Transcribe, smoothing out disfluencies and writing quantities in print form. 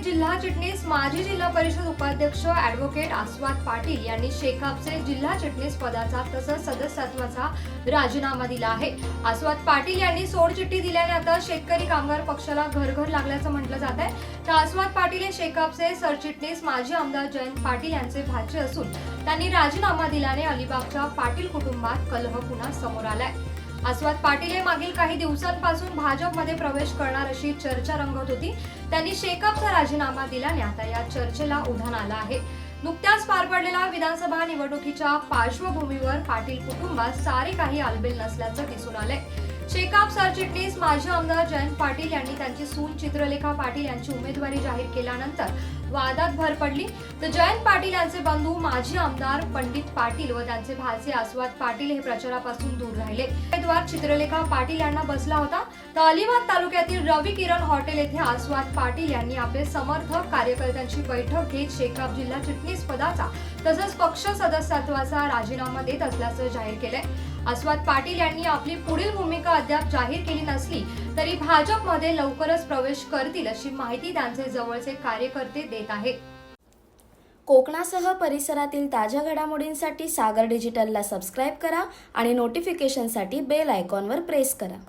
जिल्हा चिटणीस माजी जिल्हा परिषद उपाध्यक्ष ॲडव्होकेट आस्वाद पाटील यांनी शेकापचे जिल्हा चिटणीस पदाचा तसंच सदस्यत्वाचा राजीनामा दिला आहे। आस्वाद पाटील यांनी सोडचिठ्ठी दिल्याने आता शेतकरी कामगार पक्षाला घर लागल्याचं म्हटलं जात आहे। तर आस्वाद पाटील हे शेकापचे सरचिटणीस माजी आमदार जयंत पाटील यांचे भाचे असून त्यांनी राजीनामा दिल्याने अलिबागच्या पाटील कुटुंबात कलह पुन्हा समोर आलाय। आस्वाद पाटील हे मागील काही दिवसांपासून भाजपमध्ये प्रवेश करणार अशी चर्चा रंगत होती। त्यांनी शेकापचा राजीनामा दिल्याने आता या चर्चेला उधाण आलं आहे। नुकत्याच पार पडलेल्या विधानसभा निवडणुकीच्या पार्श्वभूमीवर पाटील कुटुंबात सारे काही आलबेल नसल्याचं दिसून आलंय। शेकाप सरचिटणीस माजी आमदार जयंत पाटील यांनी त्यांची सून चित्रलेखा पाटील यांची उमेदवारी जाहीर केल्यानंतर वादात भर पडली। तर जयंत पाटील यांचे बंधू माजी आमदार पंडित पाटील व त्यांचे भाचे आस्वाद पाटील हे प्रचारापासून दूर राहिले। उमेदवार चित्रलेखा पाटील यांना बसला होता। तर अलिबाग तालुक्यातील रवी किरण हॉटेल येथे आस्वाद पाटील यांनी आपले समर्थक कार्यकर्त्यांची बैठक घेत शेकाप जिल्हा चिटणीस पदाचा तसंच पक्ष सदस्यत्वाचा राजीनामा देत असल्याचं जाहीर केलंय। आस्वाद पाटील यांनी आपली पुढील भूमिका अद्याप जाहीर केली नसली तरी भाजपमध्ये लवकरच प्रवेश करतील अशी माहिती त्यांचे जवळचे कार्यकर्ते देत आहेत। कोकणासह परिसरातील ताज्या घडामोडींसाठी सागर डिजिटलला सबस्क्राईब करा आणि नोटिफिकेशनसाठी बेल आयकॉनवर प्रेस करा।